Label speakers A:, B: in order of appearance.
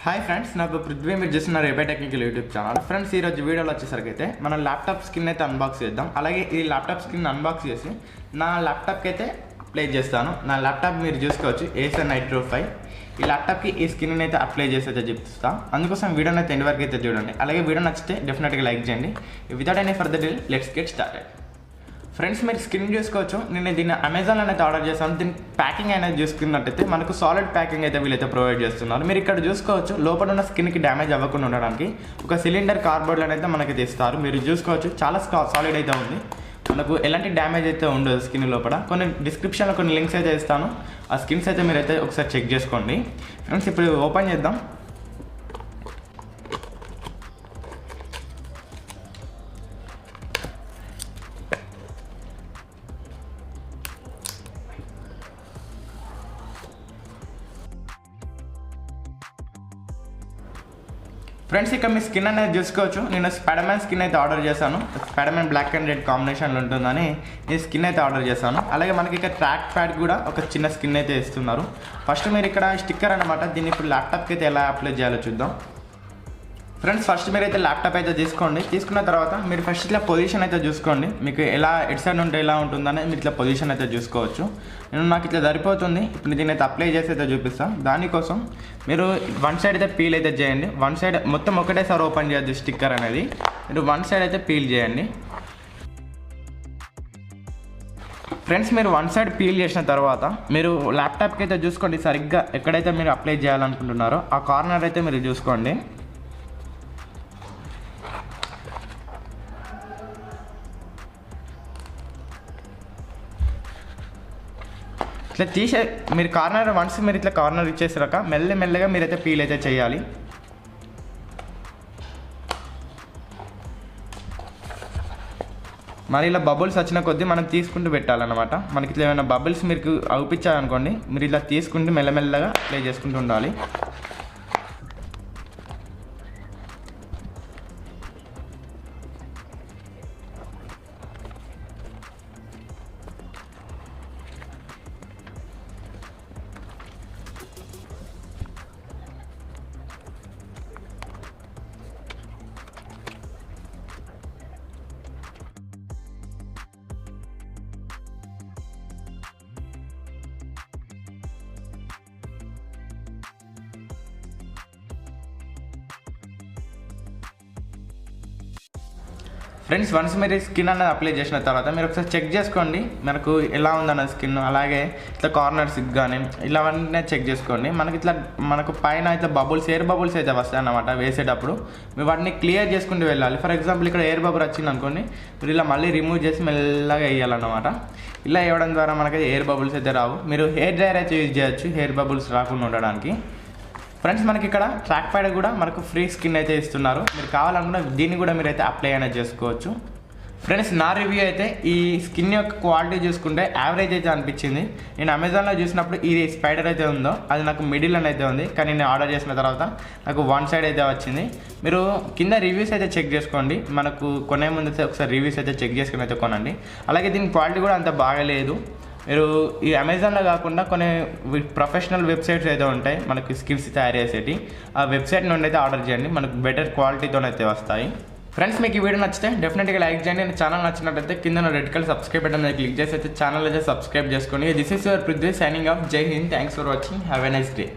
A: Hi friends, నా పృథ్వీ. మీరు చూస్తున్నారు AP technical YouTube channel. Friends, ఈరోజు వీడియోలో వచ్చేసరికి అయితే మనం ల్యాప్టాప్ స్క్రీన్ అయితే అన్బాక్స్ చేద్దాం. అలాగే ఈ ల్యాప్టాప్ స్క్రీన్ అన్బాక్స్ చేసి నా ల్యాప్టాప్కి అయితే అప్లై చేస్తాను. నా ల్యాప్టాప్ మీరు చూసుకోవచ్చు, ఏసర్ నైట్రో 5. ఈ ల్యాప్టాప్కి ఈ స్క్రీన్ అయితే అప్లై చేసి అయితే చెప్తాను. అందుకోసం వీడియోని అయితే ఎండ్ వరకు అయితే చూడండి. అలాగే వీడియో నచ్చితే డెఫినెట్గా లైక్ చేయండి. Without any further delay let's get started. Friends, మీరు స్క్రీన్ చూసుకోవచ్చు. నేను దీన్ని అమెజాన్లో అయితే ఆర్డర్ చేస్తాను. దీని ప్యాకింగ్ అనేది చూసుకున్నట్టయితే మనకు సాలిడ్ ప్యాకింగ్ అయితే వీళ్ళైతే ప్రొవైడ్ చేస్తున్నారు. మీరు ఇక్కడ చూసుకోవచ్చు, లోపల ఉన్న స్కిన్కి డ్యామేజ్ అవ్వకుండా ఉండడానికి ఒక సిలిండర్ కార్డ్బోర్డ్లో అయితే మనకి తెస్తారు. మీరు చూసుకోవచ్చు, చాలా సాలిడ్ అయితే ఉంది. మనకు ఎలాంటి డ్యామేజ్ అయితే ఉండదు స్కిన్ లోపల. కొన్ని డిస్క్రిప్షన్లో కొన్ని లింక్స్ అయితే ఇస్తాను. ఆ స్కిన్స్ అయితే మీరైతే ఒకసారి చెక్ చేసుకోండి. ఫ్రెండ్స్, ఇప్పుడు ఓపెన్ చేద్దాం. ఫ్రెండ్స్, ఇక్కడ మీ స్కిన్ అనేది చూసుకోవచ్చు. నేను స్పైడర్మ్యాన్ స్కిన్ అయితే ఆర్డర్ చేశాను. స్పైడర్మ్యాన్ బ్లాక్ అండ్ రెడ్ కాంబినేషన్లో ఉంటుందని ఈ స్కిన్ అయితే ఆర్డర్ చేశాను. అలాగే మనకి ఇక్కడ ట్రాక్ ప్యాడ్ కూడా ఒక చిన్న స్కిన్ అయితే ఇస్తున్నారు. ఫస్ట్ మీరు ఇక్కడ స్టిక్కర్ అనమాట. దీన్ని ఇప్పుడు ల్యాప్టాప్కి అయితే ఎలా అప్లై చేయాలో చూద్దాం. ఫ్రెండ్స్, ఫస్ట్ మీరైతే ల్యాప్టాప్ అయితే తీసుకోండి. తీసుకున్న తర్వాత మీరు ఫస్ట్ ఇట్లా పొజిషన్ అయితే చూసుకోండి. మీకు ఎలా ఎట్ సైడ్ ఉంటే ఎలా ఉంటుందని మీరు ఇట్లా పొజిషన్ అయితే చూసుకోవచ్చు. నాకు ఇట్లా సరిపోతుంది. ఇప్పుడు దీన్ని అయితే అప్లై చేసి అయితే చూపిస్తాను. దానికోసం మీరు వన్ సైడ్ అయితే పీల్ అయితే చేయండి. వన్ సైడ్ మొత్తం ఒకటేసారి ఓపెన్ చేయొద్దు స్టిక్కర్ అనేది. మీరు వన్ సైడ్ అయితే పీల్ చేయండి. ఫ్రెండ్స్, మీరు వన్ సైడ్ పీల్ చేసిన తర్వాత మీరు ల్యాప్టాప్కి అయితే చూసుకోండి. సరిగ్గా ఎక్కడైతే మీరు అప్లై చేయాలనుకుంటున్నారో ఆ కార్నర్ అయితే మీరు చూసుకోండి. ఇట్లా తీసే మీరు కార్నర్ వన్స్ మీరు ఇట్లా కార్నర్ ఇచ్చేసాక మెల్లగా మీరైతే పీల్ అయితే చేయాలి. మరి ఇలా బబుల్స్ వచ్చిన కొద్దీ మనం తీసుకుంటూ పెట్టాలన్నమాట. మనకి ఇట్లా ఏమైనా బబుల్స్ మీకు అవుపించాలనుకోండి, మీరు ఇలా తీసుకుంటూ మెల్లగా ప్లే చేసుకుంటూ ఉండాలి. ఫ్రెండ్స్, వన్స్ మీరు స్కిన్ అనేది అప్లై చేసిన తర్వాత మీరు ఒకసారి చెక్ చేసుకోండి మనకు ఎలా ఉందన్న స్కిన్. అలాగే ఇట్లా కార్నర్స్ కానీ ఇలావన్నీ చెక్ చేసుకోండి. మనకు పైన ఇట్లా బబుల్స్, ఎయిర్ బబుల్స్ అయితే వస్తాయి అన్నమాట. వేసేటప్పుడు మీరు వాటిని క్లియర్ చేసుకుంటూ వెళ్ళాలి. ఫర్ ఎగ్జాంపుల్ ఇక్కడ ఎయిర్ బబుల్ వచ్చింది అనుకోండి, మీరు ఇలా మళ్ళీ రిమూవ్ చేసి మెల్లగా వేయాలన్నమాట. ఇలా వేయడం ద్వారా మనకైతే ఎయిర్ బబుల్స్ అయితే రావు. మీరు హెయిర్ డ్రైయర్ అయితే యూజ్ చేయొచ్చు హెయిర్ బబుల్స్ రాకుండా ఉండడానికి. ఫ్రెండ్స్, మనకి ఇక్కడ ట్రాక్ ప్యాడ్ కూడా మనకు ఫ్రీ స్కిన్ అయితే ఇస్తున్నారు. మీరు కావాలనుకున్న దీన్ని కూడా మీరైతే అప్లై అనేది చేసుకోవచ్చు. ఫ్రెండ్స్, నా రివ్యూ అయితే ఈ స్కిన్ యొక్క క్వాలిటీ చూసుకుంటే యావరేజ్ అయితే అనిపించింది. నేను అమెజాన్లో చూసినప్పుడు ఇది స్పైడర్ అయితే ఉందో అది నాకు మిడిల్ అని అయితే ఉంది, కానీ నేను ఆర్డర్ చేసిన తర్వాత నాకు వన్ సైడ్ అయితే వచ్చింది. మీరు కింద రివ్యూస్ అయితే చెక్ చేసుకోండి. మనకు కొనే ముందు అయితే ఒకసారి రివ్యూస్ అయితే చెక్ చేసుకుని అయితే కొనండి. అలాగే దీని క్వాలిటీ కూడా అంత బాగాలేదు. మీరు ఈ అమెజాన్లో కాకుండా కొన్ని ప్రొఫెషనల్ వెబ్సైట్స్ అయితే ఉంటాయి మనకి స్కిన్స్ తయారు చేసేటి. ఆ వెబ్సైట్ నుండి అయితే ఆర్డర్ చేయండి. మనకు బెటర్ క్వాలిటీతోనైతే వస్తాయి. ఫ్రెండ్స్, మీకు ఈ వీడియో నచ్చితే డెఫినెట్గా లైక్ చేయండి. ఛానల్ నచ్చినట్లయితే కింద రెడ్ కలర్ సబ్స్క్రైబ్ బటన్ మీద క్లిక్ చేసి అయితే ఛానల్ అయితే సబ్స్క్రైబ్ చేసుకోండి. This is your Prithvi signing off. జై Hind. Thanks for watching. Have a nice day.